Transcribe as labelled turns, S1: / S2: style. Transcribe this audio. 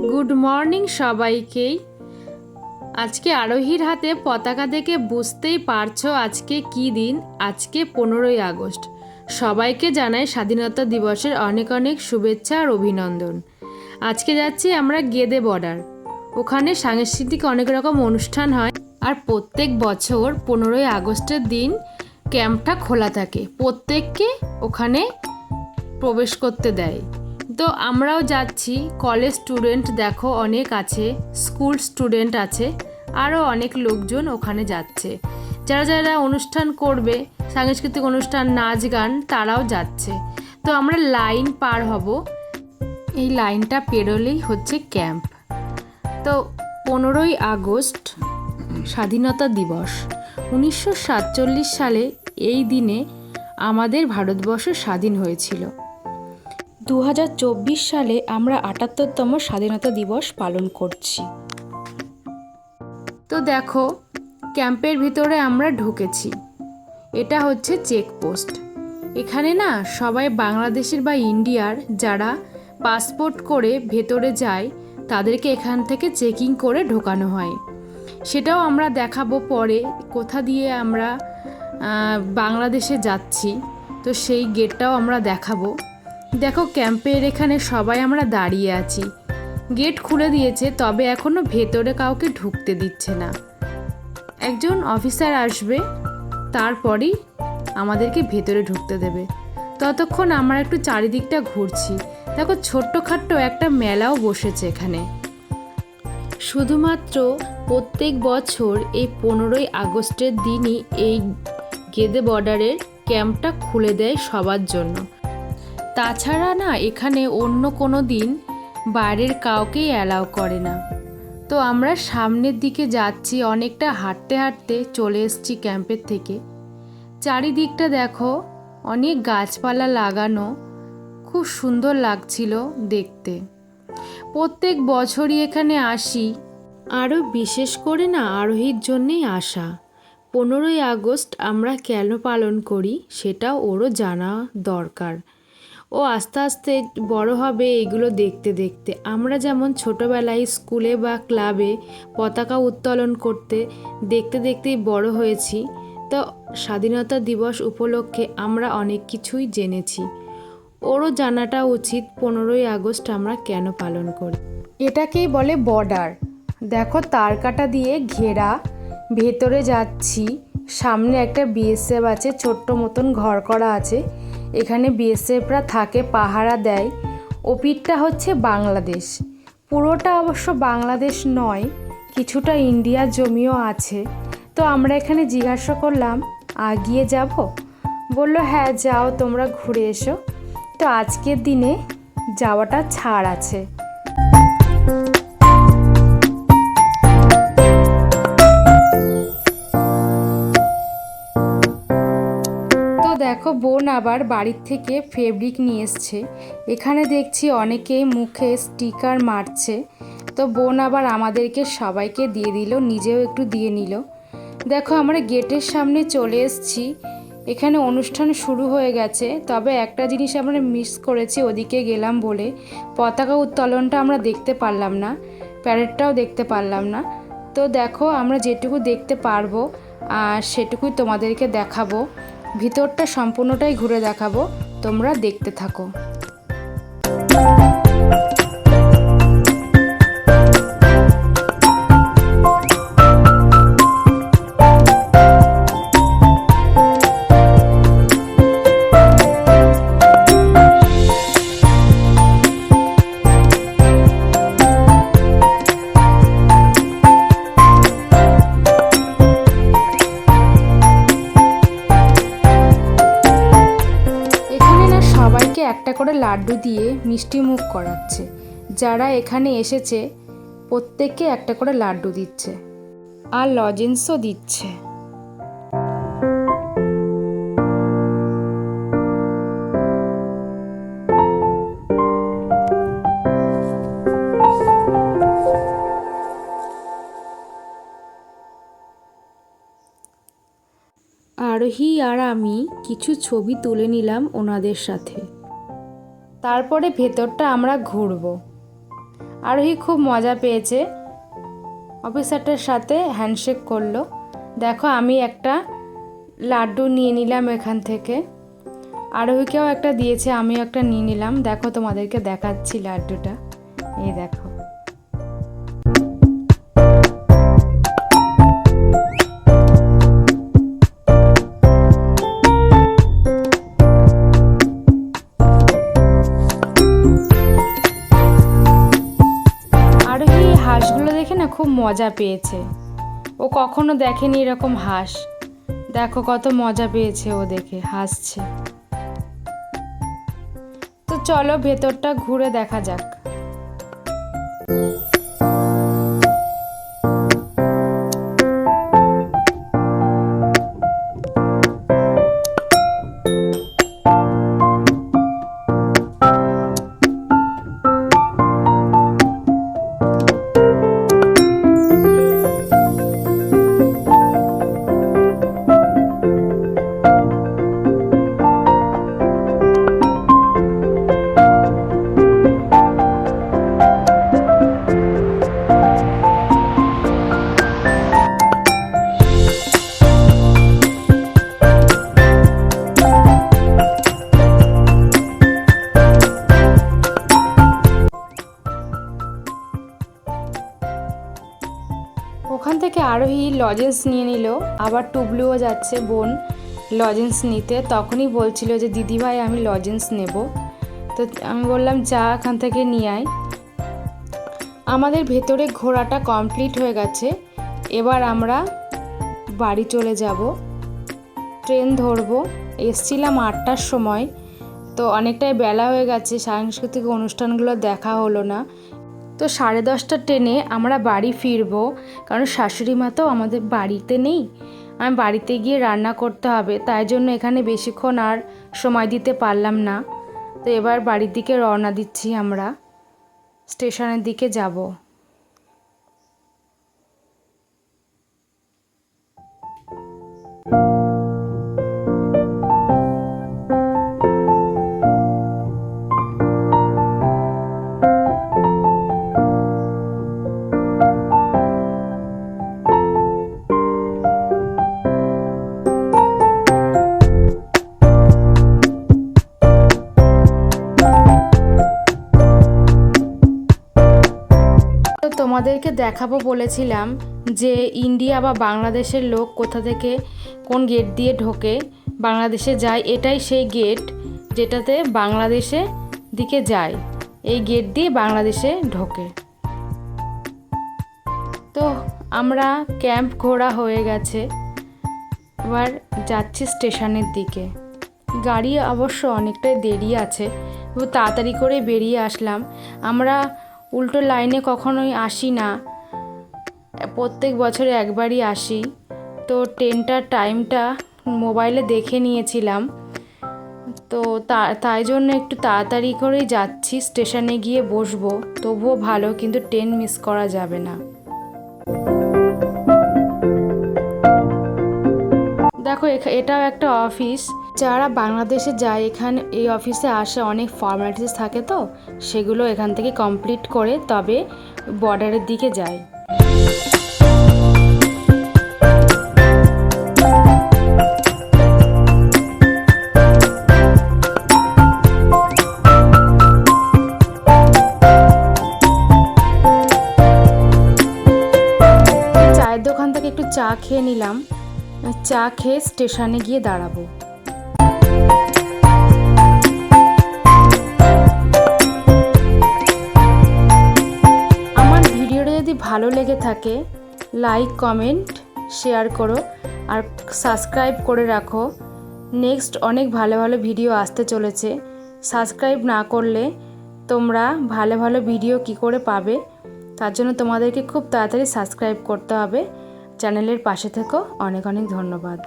S1: Good morning সবাইকেই। আজকে আরোহীর হাতে পতাকা দেখে বুঝতেই পারছো আজকে কি দিন। আজকে 15ই আগস্ট। সবাইকে জানাই স্বাধীনতা দিবসের অনেক অনেক শুভেচ্ছা আর অভিনন্দন। আজকে যাচ্ছি আমরা গেদে বর্ডার। ওখানে সাংস্কৃতিক অনেক রকম অনুষ্ঠান হয় আর প্রত্যেক বছর 15ই আগস্টের দিন ক্যাম্পটা খোলা থাকে, প্রত্যেককে ওখানে প্রবেশ করতে দেয়। তো আমরাও যাচ্ছি। কলেজ স্টুডেন্ট দেখো অনেক আছে, স্কুল স্টুডেন্ট আছে, আরও অনেক লোকজন ওখানে যাচ্ছে। যারা যারা অনুষ্ঠান করবে, সাংস্কৃতিক অনুষ্ঠান, নাচ গান, তারাও যাচ্ছে। তো আমরা লাইন পার হব, এই লাইনটা পেরোলেই হচ্ছে ক্যাম্প। তো 15ই আগস্ট স্বাধীনতা দিবস। 1947 সালে এই দিনে আমাদের ভারতবর্ষ স্বাধীন হয়েছিল। 2024 সালে আমরা 78তম স্বাধীনতা দিবস পালন করছি। তো দেখো ক্যাম্পের ভিতরে আমরা ঢুকেছি। এটা হচ্ছে চেকপোস্ট। এখানে না সবাই বাংলাদেশের বা ইন্ডিয়ার যারা পাসপোর্ট করে ভেতরে যায় তাদেরকে এখান থেকে চেকিং করে ঢোকানো হয়। সেটাও আমরা দেখাবো পরে কোথা দিয়ে আমরা বাংলাদেশে যাচ্ছি। তো সেই গেটটাও আমরা দেখাবো। দেখো ক্যাম্পের এখানে সবাই আমরা দাঁড়িয়ে আছি। গেট খুলে দিয়েছে, তবে এখনও ভেতরে কাউকে ঢুকতে দিচ্ছে না। একজন অফিসার আসবে, তারপরেই আমাদেরকে ভেতরে ঢুকতে দেবে। ততক্ষণ আমরা একটু চারিদিকটা ঘুরছি। দেখো ছোট্টখাট্ট একটা মেলাও বসেছে এখানে। শুধুমাত্র প্রত্যেক বছর এই 15ই আগস্টের দিনই এই গেদে বর্ডারের ক্যাম্পটা খুলে দেয় সবার জন্য। তাছাড়া না এখানে অন্য কোনো দিন বাইরের কাউকেই অ্যালাউ করে না। তো আমরা সামনের দিকে যাচ্ছি, অনেকটা হাঁটতে হাঁটতে চলে এসেছি ক্যাম্পের থেকে। চারিদিকটা দেখো অনেক গাছপালা লাগানো, খুব সুন্দর লাগছিল দেখতে। প্রত্যেক বছরই এখানে আসি, আরও বিশেষ করে না আরোহীর জন্যেই আসা। 15ই আগস্ট আমরা কেন পালন করি সেটাও ওরও জানা দরকার। ও আস্তে আস্তে বড় হবে এগুলো দেখতে দেখতে। আমরা যেমন ছোটোবেলায় স্কুলে বা ক্লাবে পতাকা উত্তোলন করতে দেখতে দেখতেই বড় হয়েছি, তো স্বাধীনতা দিবস উপলক্ষে আমরা অনেক কিছুই জেনেছি। ওরও জানাটা উচিত 15ই আগস্ট আমরা কেন পালন করি। এটাকেই বলে বর্ডার। দেখো তারকাটা দিয়ে ঘেরা, ভেতরে যাচ্ছি। সামনে একটা বিএসএফ আছে, ছোট্ট মতন ঘর করা আছে। এখানে বিএসএফরা থাকে, পাহারা দেয়। ওপিঠটা হচ্ছে বাংলাদেশ। পুরোটা অবশ্য বাংলাদেশ নয়, কিছুটা ইন্ডিয়ার জমিও আছে। তো আমরা এখানে জিজ্ঞাসা করলাম আগিয়ে যাব, বলল হ্যাঁ যাও, তোমরা ঘুরে এসো। তো আজকের দিনে যাওয়াটা ছাড় আছে। দেখো বোন আবার বাড়ির থেকে ফেব্রিক নিয়ে এসছে। এখানে দেখছি অনেকেই মুখে স্টিকার মারছে। তো বোন আবার আমাদেরকে সবাইকে দিয়ে দিল, নিজেও একটু দিয়ে নিল। দেখো আমরা গেটের সামনে চলে এসেছি। এখানে অনুষ্ঠান শুরু হয়ে গেছে, তবে একটা জিনিস আমরা মিস করেছি, ওদিকে গেলাম বলে পতাকা উত্তোলনটা আমরা দেখতে পারলাম না, প্যারেডটাও দেখতে পারলাম না। তো দেখো আমরা যেটুকু দেখতে পারবো আর সেটুকুই তোমাদেরকে দেখাবো। ভিতরটা সম্পূর্ণটাই ঘুরে দেখাবো, তোমরা দেখতে থাকো। একটা করে লাড্ডু দিয়ে মিষ্টি মুখ করাচ্ছে। যারা এখানে এসেছে প্রত্যেককে একটা করে লাড্ডু দিচ্ছে আর লজেন্সও দিচ্ছে। আরোহী আর আমি কিছু ছবি তুলে নিলাম ওনাদের সাথে। তারপরে ভেতরটা আমরা ঘুরবো। আরোহী খুব মজা পেয়েছে, অফিসারটার সাথে হ্যান্ডশেক করলো। দেখো আমি একটা লাড্ডু নিয়ে নিলাম এখান থেকে, আরোহীকেও একটা দিয়েছে, আমিও একটা নিয়ে নিলাম। দেখো তোমাদেরকে দেখাচ্ছি লাড্ডুটা, এই দেখো। আরোহী হাঁসগুলো দেখে না খুব মজা পেয়েছে, ও কখনো দেখেনি এরকম হাঁস। দেখো কত মজা পেয়েছে ও দেখে, হাসছে। তো চলো ভেতরটা ঘুরে দেখা যাক। ওখান থেকে আরোহী লজেন্স নিয়ে নিল, আবার টুবলুও যাচ্ছে বোন লজেন্স নিতে। তখনই বলছিল যে দিদিভাই আমি লজেন্স নেব। তো আমি বললাম যা এখান থেকে নিয়ে আয়। আমাদের ভেতরে ঘোরাটা কমপ্লিট হয়ে গেছে, এবার আমরা বাড়ি চলে যাব, ট্রেন ধরবো। এসছিলাম 8টার সময়, তো অনেকটাই বেলা হয়ে গেছে, সাংস্কৃতিক অনুষ্ঠানগুলো দেখা হলো না। তো 10:30টার ট্রেনে আমরা বাড়ি ফিরবো, কারণ শাশুড়ি মা তো আমাদের বাড়িতে নেই, আমি বাড়িতে গিয়ে রান্না করতে হবে, তাই জন্য এখানে বেশিক্ষণ আর সময় দিতে পারলাম না। তো এবার বাড়ির দিকে রওনা দিচ্ছি, আমরা স্টেশনের দিকে যাব। তোমাদেরকে দেখাবো বলেছিলাম যে ইন্ডিয়া বা বাংলাদেশের লোক কোথা থেকে কোন গেট দিয়ে ঢোকে বাংলাদেশে যায়। এটাই সেই গেট যেটাতে বাংলাদেশে দিকে যায়, এই গেট দিয়ে বাংলাদেশে ঢোকে। তো আমরা ক্যাম্প ঘোরা হয়ে গেছে, এবার যাচ্ছি স্টেশনের দিকে। গাড়ি অবশ্য অনেকটাই দেরি আছে, তাড়াতাড়ি করে বেরিয়ে আসলাম। আমরা উল্টো লাইনে কখনোই আসি না, প্রত্যেক বছরে একবারই আসি। তো ট্রেনটার টাইমটা মোবাইলে দেখে নিয়েছিলাম, তো তাই জন্য একটু তাড়াতাড়ি করেই যাচ্ছি, স্টেশনে গিয়ে বসবো। তবুও ভালো, কিন্তু ট্রেন মিস করা যাবে না। দেখো এটাও একটা অফিস, যারা বাংলাদেশে যায় এখানে এই অফিসে আসে, অনেক ফর্মালিটিস থাকে, তো সেগুলো এখান থেকে কমপ্লিট করে তবে বর্ডারের দিকে যায়। চায়ের দোকান থেকে একটু চা খেয়ে নিলাম, চা খেয়ে স্টেশনে গিয়ে দাঁড়াবো। আমার ভিডিওটা যদি ভালো লেগে থাকে লাইক কমেন্ট শেয়ার করো আর সাবস্ক্রাইব করে রাখো। নেক্সট অনেক ভালো ভালো ভিডিও আসতে চলেছে, সাবস্ক্রাইব না করলে তোমরা ভালো ভালো ভিডিও কি করে পাবে, তার জন্য তোমাদেরকে খুব তাড়াতাড়ি সাবস্ক্রাইব করতে হবে। চ্যানেলের পাশে থেকো, অনেক অনেক ধন্যবাদ।